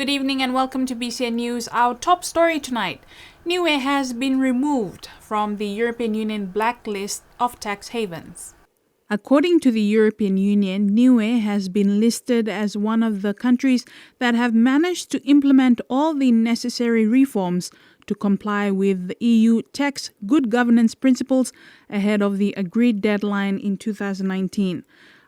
Good evening and welcome to BCN News. Our top story tonight. Niue has been removed from the European Union blacklist of tax havens. According to the European Union, Niue has been listed as one of the countries that have managed to implement all the necessary reforms to comply with the EU tax good governance principles ahead of the agreed deadline in 2019.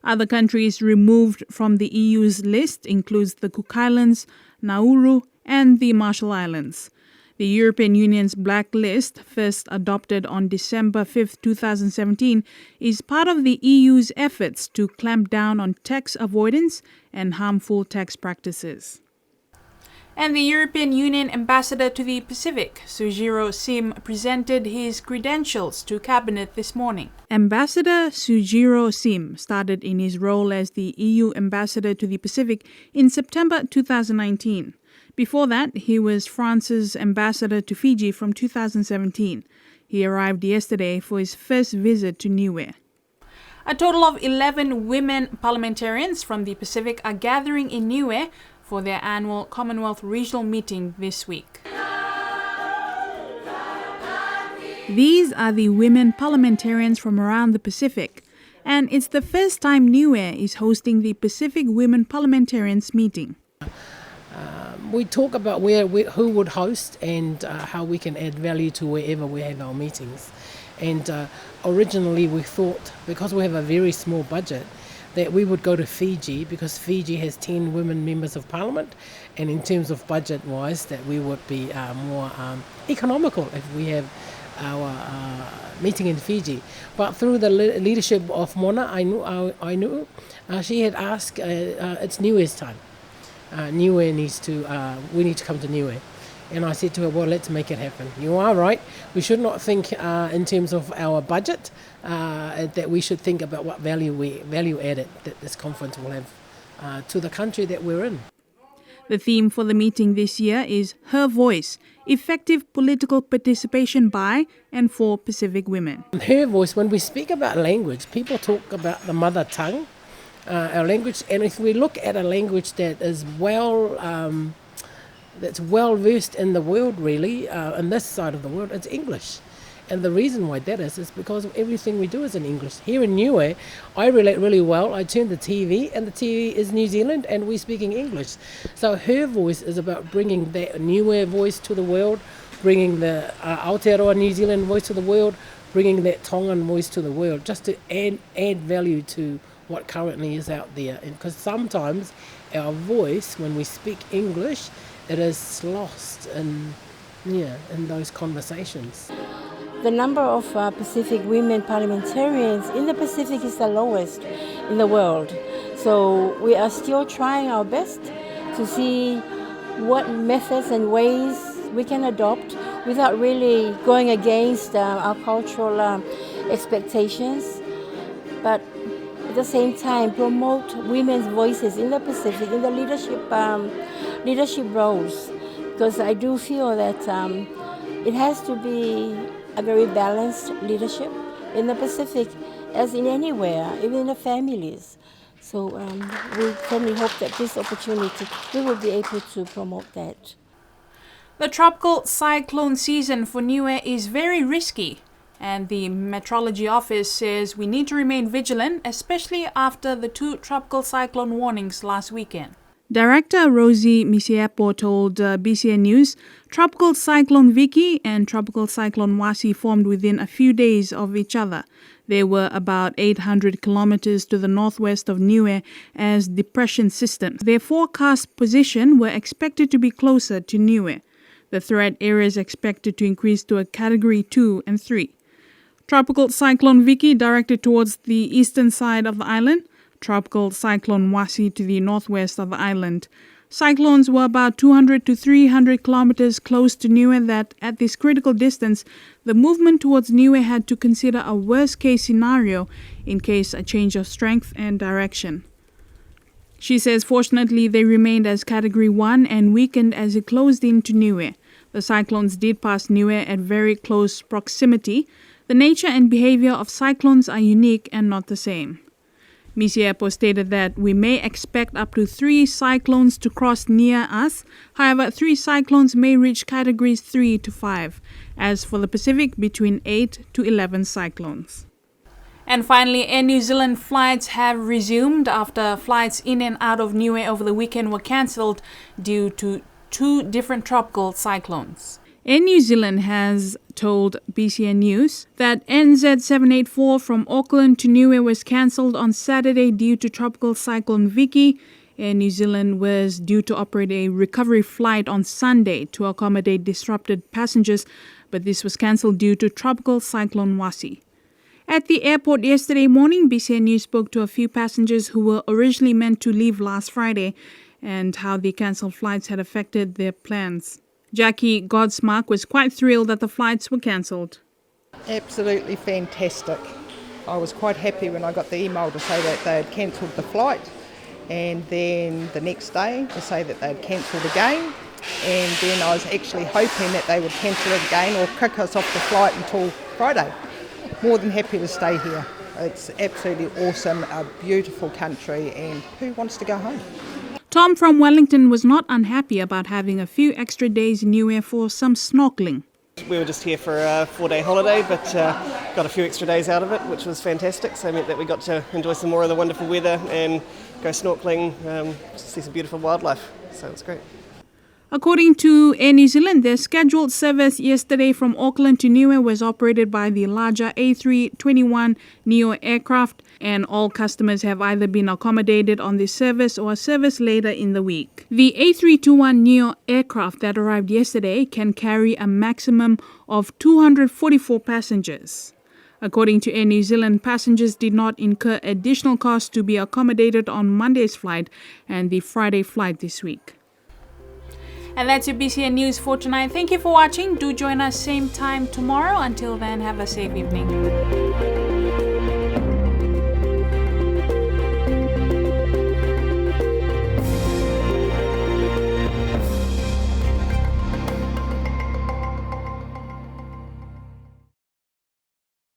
Other countries removed from the EU's list includes the Cook Islands, Nauru, and the Marshall Islands. The European Union's blacklist, first adopted on December 5, 2017, is part of the EU's efforts to clamp down on tax avoidance and harmful tax practices. And the European Union ambassador to the Pacific, Sujiro Sim, presented his credentials to Cabinet this morning. Ambassador Sujiro Sim started in his role as the EU ambassador to the Pacific in September 2019. Before that, he was France's ambassador to Fiji from 2017. He arrived yesterday for his first visit to Niue. A total of 11 women parliamentarians from the Pacific are gathering in Niue for their annual Commonwealth Regional Meeting this week. These are the women parliamentarians from around the Pacific, and it's the first time Niue is hosting the Pacific Women Parliamentarians Meeting. We talk about who would host and how we can add value to wherever we have our meetings. And originally we thought, because we have a very small budget, that we would go to Fiji because Fiji has 10 women members of parliament, and in terms of budget-wise, that we would be more economical if we have our meeting in Fiji. But through the leadership of Mona, I knew she had asked, it's Niue's time. Niue needs to, we need to come to Niue. And I said to her, well, let's make it happen. You are right. We should not think in terms of our budget, that we should think about what value added that this conference will have to the country that we're in. The theme for the meeting this year is Her Voice, Effective Political Participation by and for Pacific Women. Her voice, when we speak about language, people talk about the mother tongue, our language, and if we look at a language that is that's well versed in the world, really, on this side of the world, it's English. And the reason why that is because everything we do is in English. Here in Niue, I relate really well. I turn the TV, and the TV is New Zealand, and we're speaking English. So her voice is about bringing that Niue voice to the world, bringing the Aotearoa New Zealand voice to the world, bringing that Tongan voice to the world, just to add value to what currently is out there. Because sometimes our voice, when we speak English, it is lost in those conversations. The number of Pacific women parliamentarians in the Pacific is the lowest in the world. So we are still trying our best to see what methods and ways we can adopt without really going against our cultural expectations, but at the same time promote women's voices in the Pacific in the leadership roles, because I do feel that it has to be a very balanced leadership in the Pacific, as in anywhere, even in the families. So we firmly hope that this opportunity, we will be able to promote that. The tropical cyclone season for Niue is very risky, and the Meteorology Office says we need to remain vigilant, especially after the 2 tropical cyclone warnings last weekend. Director Rosie Misiepo told BCN News, Tropical Cyclone Vicky and Tropical Cyclone Wasi formed within a few days of each other. They were about 800 kilometers to the northwest of Niue as depression systems. Their forecast position were expected to be closer to Niue. The threat area is expected to increase to a Category 2 and 3. Tropical Cyclone Vicky directed towards the eastern side of the island. Tropical Cyclone Wasi to the northwest of the island. Cyclones were about 200 to 300 kilometers close to Niue that, at this critical distance, the movement towards Niue had to consider a worst-case scenario in case a change of strength and direction. She says fortunately they remained as Category 1 and weakened as it closed into Niue. The cyclones did pass Niue at very close proximity. The nature and behavior of cyclones are unique and not the same. BC Airport stated that we may expect up to 3 cyclones to cross near us. However, 3 cyclones may reach categories 3 to 5. As for the Pacific, between 8 to 11 cyclones. And finally, Air New Zealand flights have resumed after flights in and out of Niue over the weekend were cancelled due to 2 different tropical cyclones. Air New Zealand has told BCN News that NZ784 from Auckland to Niue was cancelled on Saturday due to Tropical Cyclone Vicky. Air New Zealand was due to operate a recovery flight on Sunday to accommodate disrupted passengers, but this was cancelled due to Tropical Cyclone Wasi. At the airport yesterday morning, BCN News spoke to a few passengers who were originally meant to leave last Friday and how the cancelled flights had affected their plans. Jackie Godsmark was quite thrilled that the flights were cancelled. Absolutely fantastic. I was quite happy when I got the email to say that they had cancelled the flight, and then the next day to say that they had cancelled again, and then I was actually hoping that they would cancel it again or kick us off the flight until Friday. More than happy to stay here. It's absolutely awesome, a beautiful country, and who wants to go home? Tom from Wellington was not unhappy about having a few extra days in Niue for some snorkelling. We were just here for a 4-day holiday, but got a few extra days out of it, which was fantastic. So it meant that we got to enjoy some more of the wonderful weather and go snorkelling, see some beautiful wildlife. So it's great. According to Air New Zealand, their scheduled service yesterday from Auckland to Niue was operated by the larger A321neo aircraft, and all customers have either been accommodated on this service or a service later in the week. The A321neo aircraft that arrived yesterday can carry a maximum of 244 passengers. According to Air New Zealand, passengers did not incur additional costs to be accommodated on Monday's flight and the Friday flight this week. And that's your BCN News for tonight. Thank you for watching. Do join us same time tomorrow. Until then, have a safe evening.